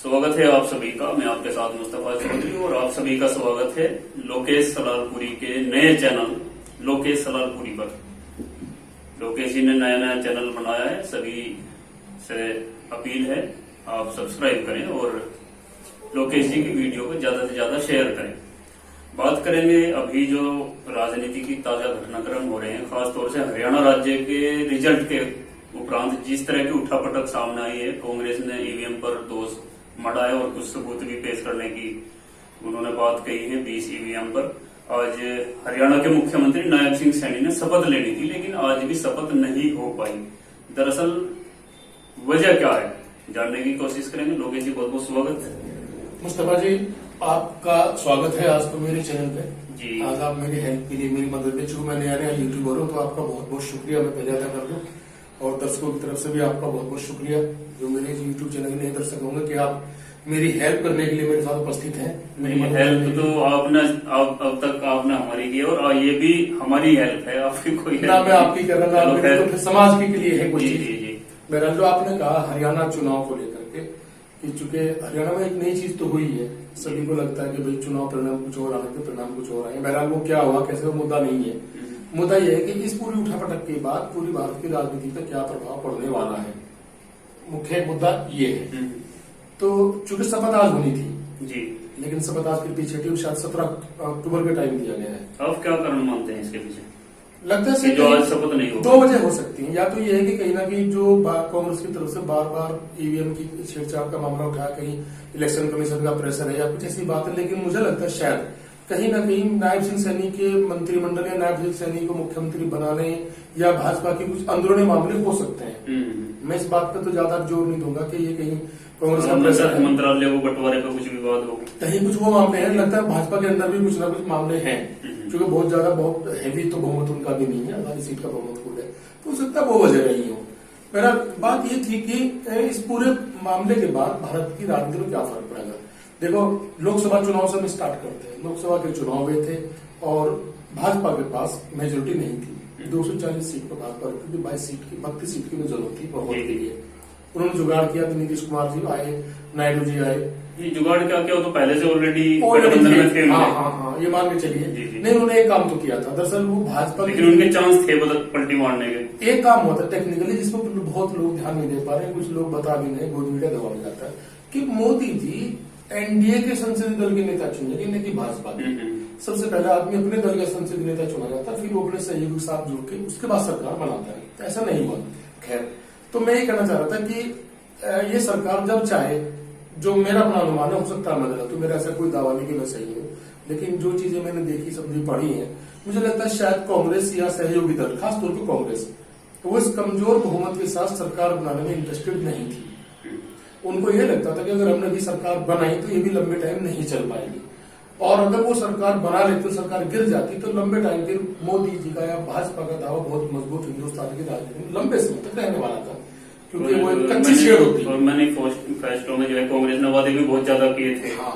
स्वागत है आप सभी का। मैं आपके साथ मुस्तफा चौधरी और आप सभी का स्वागत है लोकेश सलारपुरी के नए चैनल लोकेश सलारपुरी पर। लोकेश जी ने नया चैनल बनाया है, सभी से अपील है आप सब्सक्राइब करें और लोकेश जी की वीडियो को ज्यादा से ज्यादा शेयर करें। बात करेंगे अभी जो राजनीति की ताजा घटनाक्रम हो रहे हैं, खासतौर से हरियाणा राज्य के रिजल्ट के उपरांत जिस तरह की उठापटक सामने आई है। कांग्रेस ने ईवीएम पर दोष मढ़ाए और कुछ सबूत भी पेश करने की उन्होंने बात कही है 20 ईवीएम पर। आज हरियाणा के मुख्यमंत्री नायब सिंह सैनी ने शपथ लेनी थी, लेकिन आज भी शपथ नहीं हो पाई। दरअसल वजह क्या है, जानने की कोशिश करेंगे। लोकेश जी बहुत बहुत स्वागत है। मुस्तफा जी आपका स्वागत है आज तो मेरे चैनल पे जी। आज आप मेरी हेल्प के लिए मेरी मदद में, चूंकि मैं नया यूट्यूबर हूँ तो आपका बहुत बहुत शुक्रिया मैं पहले अदा कर दूं, और दर्शकों की तरफ से भी आपका बहुत बहुत शुक्रिया जो मेरे यूट्यूब चैनल के नए दर्शक होंगे कि आप मेरी हेल्प करने के लिए मेरे साथ उपस्थित हैं। मेरी हेल्प तो आपने अब तक आपने हमारी की और ये भी हमारी हेल्प है, आपकी कोई ना मैं आपकी कर रहा हूँ, तो फिर समाज के लिए है कोई चीज। जी। मेरा जो आपने कहा हरियाणा चुनाव को लेकर के कि चूंकि हरियाणा में एक नई चीज तो हुई है, सभी को लगता है कि भाई चुनाव परिणाम कुछ और आने के परिणाम कुछ और आए। बहरहाल वो क्या हुआ कैसे, वो मुद्दा नहीं है। मुद्दा यह है कि इस पूरी उठापटक के बाद पूरी भारत की राजनीति पर क्या प्रभाव पड़ने वाला है, मुख्य मुद्दा ये है। तो चूंकि शपथ आज होनी थी जी, लेकिन शपथ आज फिर पीछे हटी, शायद 17 अक्टूबर का टाइम दिया गया है। अब क्या कारण मानते हैं इसके पीछे? लगता है जो आज शपथ नहीं हो, दो वजह हो सकती है। या तो ये है कि कहीं ना कहीं जो कांग्रेस की तरफ से बार बार ईवीएम की छेड़छाड़ का मामला उठाया, कहीं इलेक्शन कमीशन का प्रेशर है या कुछ ऐसी बात है। लेकिन मुझे लगता है शायद कहीं ना कहीं नायब सिंह सैनी के मंत्रिमंडल या नायब सिंह सैनी को मुख्यमंत्री बनाने या भाजपा के कुछ अंदरूनी मामले हो सकते हैं। मैं इस बात पर तो ज्यादा जोर नहीं दूंगा कि ये कहीं कांग्रेस का प्रेशर है, मंत्रालय को बंटवारे पर कुछ विवाद हो, कहीं कुछ वो मामले हैं। लगता है भाजपा के अंदर भी कुछ ना कुछ मामले हैं, क्योंकि बहुत हैवी तो बहुमत उनका भी नहीं है, आधी सीट का बहुमत खुद है, तो हो सकता है वो वजह रही हो। मेरा बात ये थी कि इस पूरे मामले के बाद भारत की राजनीति में क्या फर्क पड़ेगा। देखो, लोकसभा चुनाव से हम स्टार्ट करते हैं। लोकसभा के चुनाव हुए थे और भाजपा के पास मेजोरिटी नहीं थी, 240 सीट पर भाजपा क्योंकि 22 सीट की 32 सीट की जरूरत थी बहुमत के लिए। उन्होंने जुगाड़ किया तो नीतीश कुमार जी आए, नायडू जी आए। ये जुगाड़ क्या क्या, तो पहले से ऑलरेडी थे। हाँ, ये मान के चलिए। नहीं, उन्होंने एक काम तो किया था दरअसल, वो भाजपा, लेकिन उनके चांस थे पलटी मारने के। एक काम हुआ था टेक्निकली जिसमें बहुत लोग ध्यान नहीं दे पा रहे, कुछ लोग बता भी नहीं, बहुत मीडिया दबाव जाता है कि मोदी जी एनडीए के संसदीय दल के नेता चुनेंगे, नहीं कि भाजपा के। सबसे पहले आदमी अपने दल का संसदीय नेता चुना जाता है, फिर वो अपने सहयोगी के साथ जुड़ के उसके बाद सरकार बनाता है। ऐसा नहीं हुआ। खैर, तो मैं ये कहना चाह रहा था कि ये सरकार जब चाहे, जो मेरा अपना अनुमान है, हो सकता है मैं गलत हूं, मेरा ऐसा कोई दावा नहीं कि मैं सही हूं, लेकिन जो चीजें मैंने देखी समझी पढ़ी है, मुझे लगता है शायद कांग्रेस या सहयोगी दल, खासतौर पर कांग्रेस, वो इस कमजोर बहुमत के साथ सरकार बनाने में इंटरेस्टेड नहीं थी। उनको ये लगता था कि अगर हमने भी सरकार बनाई तो ये भी लंबे टाइम नहीं चल पाएगी, और अगर वो सरकार बना लेते तो सरकार गिर जाती तो लंबे टाइम फिर मोदी जी का या भाजपा का दावा बहुत मजबूत हिंदुस्तान की राजनीति में लंबे समय तक रहने वाला था, क्योंकि वो एक कच्ची शेड होती है। और मैनिफेस्टो में जो है कांग्रेस ने वादे भी बहुत ज्यादा किए थे। हाँ,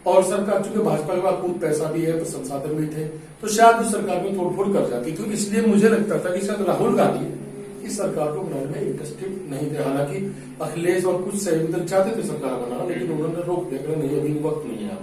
और सरकार चूंकि भाजपा के पास खूब पैसा भी है, संसाधन भी थे, तो शायद उस सरकार में तोड़फोड़ कर जाती। तो इसलिए मुझे लगता था कि शायद राहुल गांधी इस सरकार को बनाने में इंटरेस्टेड नहीं थे। हालांकि अखिलेश और कुछ सहयोगी दल चाहते थे सरकार बनाना, लेकिन उन्होंने रोक दिया, नहीं अभी वक्त नहीं है।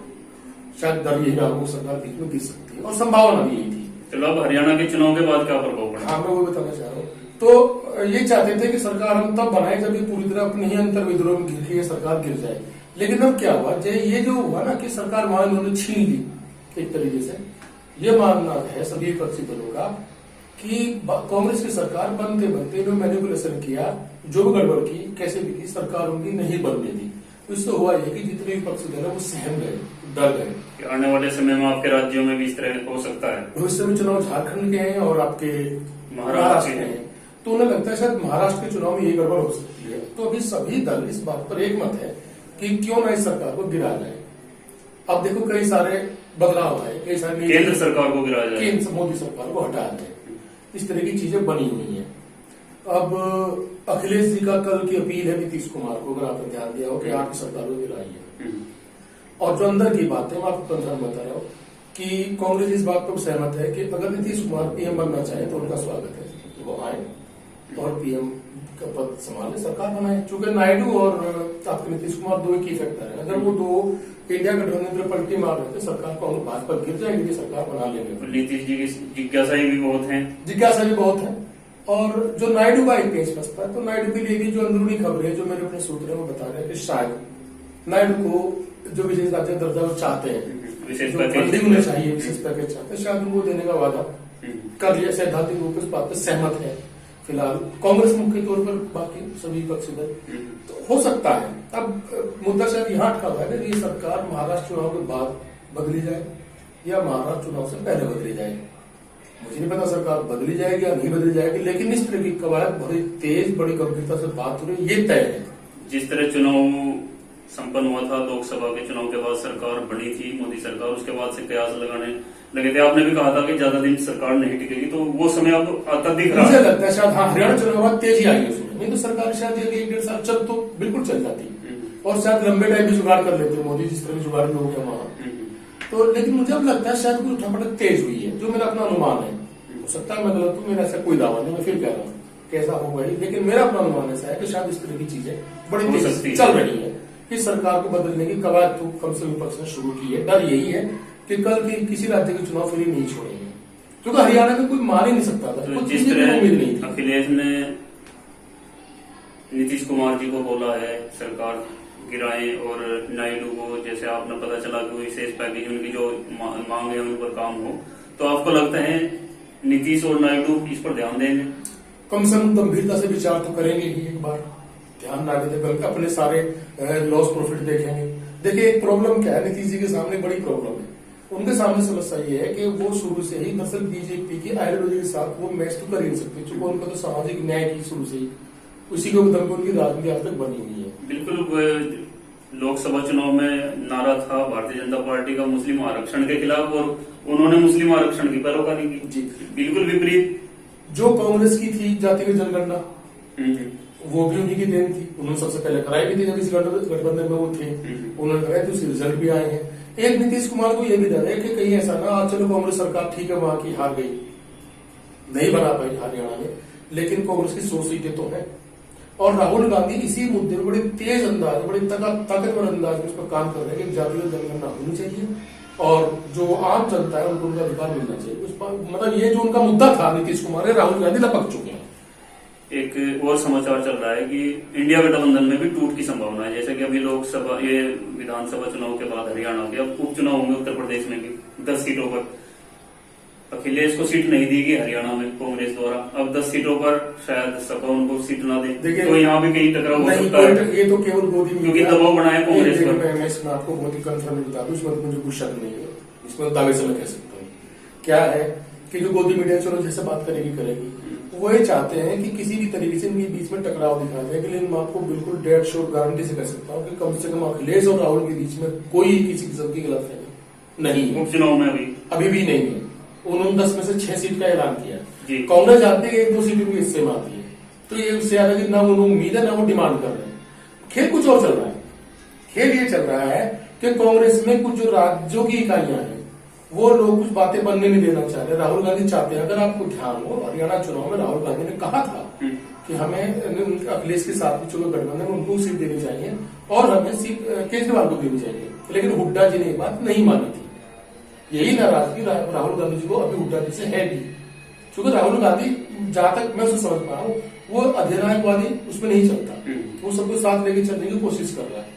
शायद डर यही रहा वो सरकार बीच में गिर सकती है, और संभावना भी यही थी। चलो, अब हरियाणा के चुनाव के बाद क्या प्रभाव पड़ा? हाँ, मैं वो बताना चाह रहा हूँ। तो ये चाहते थे कि सरकार हम तब बनाए जब ये पूरी तरह अपने ही अंतर विद्रोह में घिर के ये सरकार गिर जाए। लेकिन अब क्या हुआ, ये जो हुआ ना कि सरकार वहां उन्होंने छीन ली एक तरीके से। ये मानना है सभी विपक्षी दलों का कि कांग्रेस की सरकार बनते बनते इन्होंने मैनिपुलेशन किया, जो भी गड़बड़ की, कैसे भी की, सरकार उनकी नहीं बनने दी। तो इससे हुआ ये कि जितने विपक्षी दल है वो सहम गए, डर गए। आने वाले समय में आपके राज्यों में भी इस तरह हो सकता है। भविष्य में चुनाव झारखंड के हैं और आपके महाराष्ट्र के हैं, तो उन्हें लगता है शायद महाराष्ट्र के चुनाव में ये गड़बड़ हो सकती है। तो अभी सभी दल इस बात पर एक मत है कि क्यों ना इस सरकार को गिरा जाए। अब देखो, कई सारे बदलाव आए, कई सारे केंद्र सरकार को गिराया जाए, केंद्र मोदी सरकार को हटाया जाए, इस तरह की चीजें बनी हुई हैं। अब अखिलेश जी का कल की अपील है नीतीश कुमार को, अगर आपने ध्यान दिया हो, कि आपकी सरकार को गिराई है। और जो अंदर की बात है मैं आपको कंफर्म बता रहा हूँ कि कांग्रेस इस बात पर सहमत है कि अगर नीतीश कुमार पीएम बनना चाहे तो उनका स्वागत है कि वो आए और पीएम का पद संभाले, सरकार बनाए। चूंकि नायडू और आपके नीतीश कुमार दो एक ही फैक्टर है। अगर वो दो इंडिया गठबंधन पर पलटी मार रहे थे, सरकार को भाजपा गिर जाएगी, सरकार बना लेंगे। नीतीश जी की जिज्ञासाएं भी बहुत हैं। जिज्ञासा भी बहुत है। और जो नायडू का एक पेज फंसता है, तो नायडू के लिए भी जो अंदरूनी खबरें जो मेरे अपने सूत्रों में बता रहे हैं कि शायद नायडू को जो विशेष राज्य दर्जा वो चाहते हैं, विशेष फंडिंग उन्हें चाहिए, विशेष पैकेज चाहते हैं, शायद उनको देने का वादा कर लिया, सैद्धांतिक रूप से इस बात पर सहमत है। फिलहाल कांग्रेस मुख्य तौर पर, बाकी सभी पक्षधर तो हो सकता है। अब मुद्दा शायद यहाँ अटका हुआ है कि ये सरकार महाराष्ट्र चुनाव के बाद बदली जाए या महाराष्ट्र चुनाव से पहले बदली जाए। मुझे नहीं पता सरकार बदली जाएगी या नहीं बदली जाएगी, लेकिन इस तरह की कवायद बड़ी तेज, बड़ी गंभीरता से बात हो रही है, ये तय है। जिस तरह चुनाव संपन्न हुआ था, लोकसभा के चुनाव के बाद सरकार बनी थी मोदी सरकार, उसके बाद से कयास लगाने लगे थे। आपने भी कहा था कि ज्यादा दिन सरकार नहीं टिकेगी, तो वो समय अब आता दिख रहा है। मुझे लगता है शायद हाँ, हरियाणा चुनाव बाद तेजी आई उसमें, नहीं तो सरकार शायद एक डेढ़ साल चल तो बिल्कुल चल जाती और शायद लंबे टाइम भी जुगाड़ कर लेते मोदी, जिस तरह जुगाड़ लोग हैं वहां। तो लेकिन मुझे अब लगता है शायद कोई उठापटक तेज हुई है, जो मेरा अपना अनुमान है। हो सकता है मैं गलत हूं, मेरा ऐसा कोई दावा नहीं, मैं फिर कह रहा हूँ कैसा होगा ही, लेकिन मेरा अपना अनुमान ऐसा है कि शायद इस तरह की चीजें बड़ी तेजी चल रही है कि सरकार को बदलने की कवायद तो कम से विपक्ष ने शुरू की है। डर यही है कि कल की किसी राज्य के चुनाव फिर नहीं छोड़ेंगे, क्योंकि हरियाणा में कोई मान ही नहीं सकता था। तो जिस तरह अखिलेश ने नीतीश कुमार जी को बोला है सरकार गिराएं, और नायडू को जैसे आपने पता चला कि विशेष पैकेज उनकी जो मांग है उन पर काम हो, तो आपको लगता है नीतीश और नायडू इस पर ध्यान देंगे? कम से कम गंभीरता से विचार तो करेंगे ही, एक बार ध्यान ना देते, बल्कि अपने सारे लॉस प्रॉफिट देखेंगे। देखिए एक प्रॉब्लम क्या है, नीतीश जी के सामने बड़ी प्रॉब्लम है। उनके सामने समस्या ये है कि वो शुरू से ही दरअसल बीजेपी की आइडियोलॉजी के साथ वो मैच तो कर ही नहीं सकते, चूंकि उनका तो सामाजिक न्याय की शुरू से ही उसी के उदम पर उनकी राजनीति आज तक बनी हुई है। बिल्कुल लोकसभा चुनाव में नारा था भारतीय जनता पार्टी का मुस्लिम आरक्षण के खिलाफ, और उन्होंने मुस्लिम आरक्षण की पैरोकारी की। जी बिल्कुल विपरीत जो कांग्रेस की थी जातिगत जनगणना, वो भी उन्हीं की देन थी। उन्होंने सबसे पहले कराई भी थी जब इस गठबंधन में वो थे, उन्होंने कराई थी, उसके रिजल्ट भी आए हैं। एक नीतीश कुमार को यह भी डर है कि कहीं ऐसा ना, आज चलो कांग्रेस सरकार ठीक है वहां की हार गई, नहीं बना पाई हरियाणा में, लेकिन कांग्रेस की 100 सीटें तो है। और राहुल गांधी इसी मुद्दे में बड़े तेज अंदाज, बड़े ताकतवर अंदाज में उस पर काम कर रहे हैं कि जातिगत जनगणना होनी चाहिए और जो आम जनता है उनको उनका अधिकार मिलना चाहिए। उस पर मतलब ये जो उनका मुद्दा था नीतीश कुमार है, राहुल गांधी लपक चुके हैं। एक और समाचार चल रहा है कि इंडिया गठबंधन में भी टूट की संभावना है। जैसे कि अभी लोकसभा, ये विधानसभा चुनाव के बाद हरियाणा के अब उपचुनाव होंगे उत्तर प्रदेश में भी 10 सीटों पर। अखिलेश को सीट नहीं दी गई हरियाणा में कांग्रेस द्वारा, अब 10 सीटों पर शायद सपा उनको सीट ना दे, तो यहाँ भी कहीं टकराव हो सकता है। ये तो केवल गोदी क्योंकि दबाव बनाया कांग्रेस पर। मैं इसमें आपको बहुत ही कंफर्म बता दूं, इसमें मुझे कुछ शक नहीं है, इसमें दावे से मैं कह सकता हूँ। क्या है कि जो गोदी मीडिया चलो जैसे बात करेगी, वो ये चाहते हैं कि किसी भी तरीके से इनके बीच में टकराव दिखा जाए। लेकिन मैं आपको बिल्कुल डेढ़ श्योर गारंटी से कह सकता हूँ कि कम से कम अखिलेश और राहुल के बीच में कोई किसी किस्म की गलतफहमी नहीं है। उपचुनाव में अभी भी नहीं है। उन्होंने 10 में से 6 सीट का ऐलान किया है। कांग्रेस चाहती है 1-2 सीट भी हिस्से में आती है, तो ये उससे ज्यादा की ना उन्हें उम्मीद है ना वो डिमांड कर रहे हैं। खेल कुछ और चल रहा है। खेल ये चल रहा है कि कांग्रेस में कुछ जो राज्यों की इकाइयां हैं वो लोग कुछ बातें बनने नहीं देना चाह रहे। राहुल गांधी चाहते हैं, अगर आपको ध्यान हो, हरियाणा चुनाव में राहुल गांधी ने कहा था कि हमें अखिलेश के साथ जो गठबंधन में उनको सीट देनी चाहिए और हमें सीट केजरीवाल को देनी चाहिए, लेकिन हुड्डा जी ने ये बात नहीं मानी थी। यही नाराजगी राहुल गांधी जी को अभी हुड्डा जी से है भी, क्योंकि राहुल गांधी जहां तक मैं उसे समझ पा रहा हूँ वो अधिनायकवादी उसमें नहीं चलता, वो सबको साथ लेके चलने की कोशिश कर रहा है।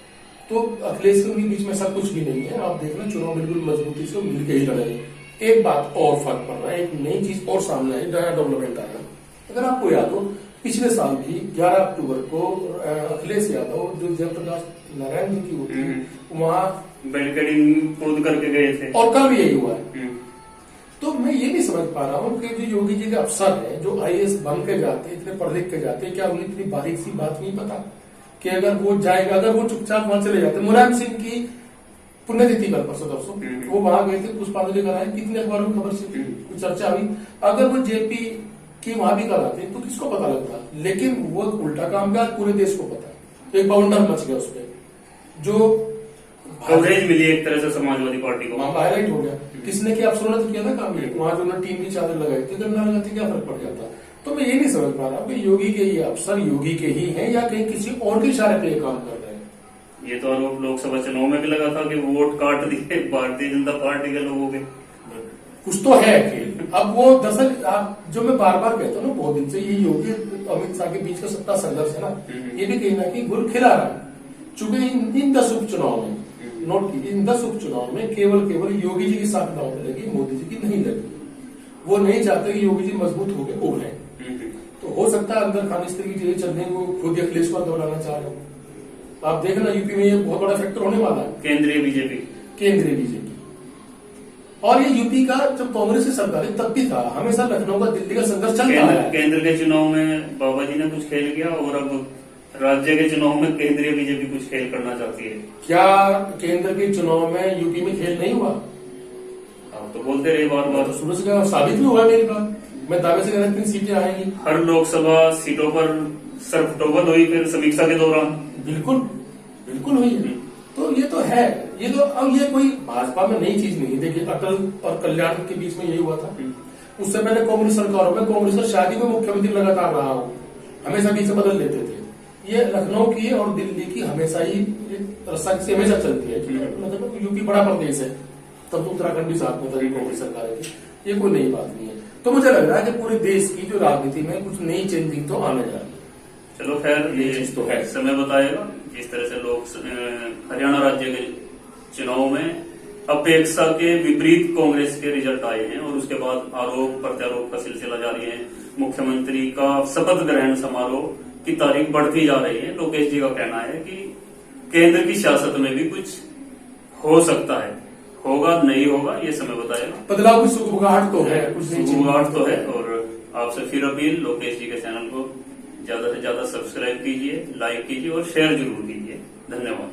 तो अखिलेश के बीच में ऐसा कुछ भी नहीं है। आप देखना चुनाव बिल्कुल मजबूती से मिलकर ही लड़ेंगे। एक बात और फर्क पड़ रहा है, एक नई चीज और सामने आई, नया डेवलपमेंट आया। अगर आपको याद हो पिछले साल भी 11 अक्टूबर को अखिलेश यादव जो जयप्रकाश नारायण जी की होती वहां बैरिकेडिंग खोद करके गए थे, और कल भी यही हुआ है। तो मैं ये नहीं समझ पा रहा हूँ कि जो योगी जी के अफसर है, जो IAS बन के जाते, इतने पढ़ लिख के जाते, क्या उन्हें इतनी बारीक सी बात नहीं पता कि अगर वो जाएगा, अगर वो चुपचाप वहां चले जाते। मुलायम सिंह की पुण्यतिथि कल परसों वो वहां गए थे, पुष्पांजलि कराए, कितने अखबारों में खबर से चर्चा हुई। अगर वो JP की वहां भी कराते तो किसको पता लगता, लेकिन वो उल्टा काम किया, पूरे देश को पता। एक बाउंडर मच गया उसपे, जो कवरेज मिली एक तरह से समाजवादी पार्टी को, हाईलाइट हो गया। किसने किया, अफसरों ने तो किया था काम, वहां जो उन्होंने टीम की चादर लगाई थी, अगर ना लगाती क्या फर्क पड़ जाता। तो मैं ये नहीं समझ पा रहा कि योगी के ये अफसर योगी के ही हैं या कहीं किसी और के इशारे पे ये काम कर रहे हैं। ये तो आरोप लोकसभा चुनाव में भी लगा था कि वोट काट दिए भारतीय जनता पार्टी के लोगों के। कुछ तो है खेल। अब वो दरअसल आप जो मैं बार बार कहता हूँ ना बहुत दिन से, ये योगी अमित शाह के बीच का सत्ता संघर्ष है ना, ये भी कहीं ना कहीं गुल खिला रहा है। चूंकि इन 10 उपचुनाव में, नोट की, इन 10 उपचुनाव में केवल योगी जी की साथ दांव पे लगी, मोदी जी की नहीं लगी। वो नहीं चाहते कि योगी जी मजबूत होकर उभरे। तो हो सकता है अंदर खानिस्तान की चीजें चल रही, वो खुद अखिलेश को दोहराना चाह रहे हो। आप देखना यूपी में ये बहुत बड़ा फैक्टर होने वाला है, केंद्रीय बीजेपी। और ये यूपी का जब कांग्रेस की सरकार है तब भी था, हमेशा लखनऊ का दिल्ली का संघर्ष चल रहा है। केंद्र के चुनाव में बाबा जी ने कुछ खेल किया और अब राज्य के चुनाव में केंद्रीय बीजेपी कुछ खेल करना चाहती है। क्या केंद्र के चुनाव में यूपी में खेल नहीं हुआ? आप तो बोलते रहे बार तो सुबह से साबित भी हुआ मेरी बात। मैं दावे से कह रहा 3 सीटें आएंगी। हर लोकसभा सीटों पर सरफटोबल हुई फिर समीक्षा के दौरान। बिल्कुल हुई है। तो ये तो है, ये तो अब ये कोई भाजपा में नई चीज नहीं है। देखिए अटल और कल्याण के बीच में यही हुआ था। उससे पहले कांग्रेस सरकारों में कांग्रेस का शादी में मुख्यमंत्री लगातार रहा हो, हमेशा बीच में बदल लेते थे। ये लखनऊ की और दिल्ली की हमेशा ही रस्सा से हमेशा चलती है। मतलब यूपी बड़ा प्रदेश है, तब तो उत्तराखंड भी साथ में था कांग्रेस सरकार की, ये कोई नई बात नहीं है। तो मुझे लग रहा है कि पूरे देश की जो राजनीति में कुछ नई चेंजिंग तो आने जा रही है। चलो खैर, ये चीज तो है, समय बताएगा। जिस तरह से लोग हरियाणा राज्य के चुनाव में अपेक्षा के विपरीत कांग्रेस के रिजल्ट आए हैं और उसके बाद आरोप प्रत्यारोप का सिलसिला जारी है। मुख्यमंत्री का शपथ ग्रहण समारोह की तारीख बढ़ती जा रही है। लोकेश जी का कहना है कि केंद्र की सियासत में भी कुछ हो सकता है, होगा नहीं होगा ये समय बताएगा। बदलाव की सुगबुगाहट तो है, कुछ सुगबुगाहट तो है। और आपसे फिर अपील, लोकेश जी के चैनल को ज्यादा से ज्यादा सब्सक्राइब कीजिए, लाइक कीजिए और शेयर जरूर कीजिए। धन्यवाद।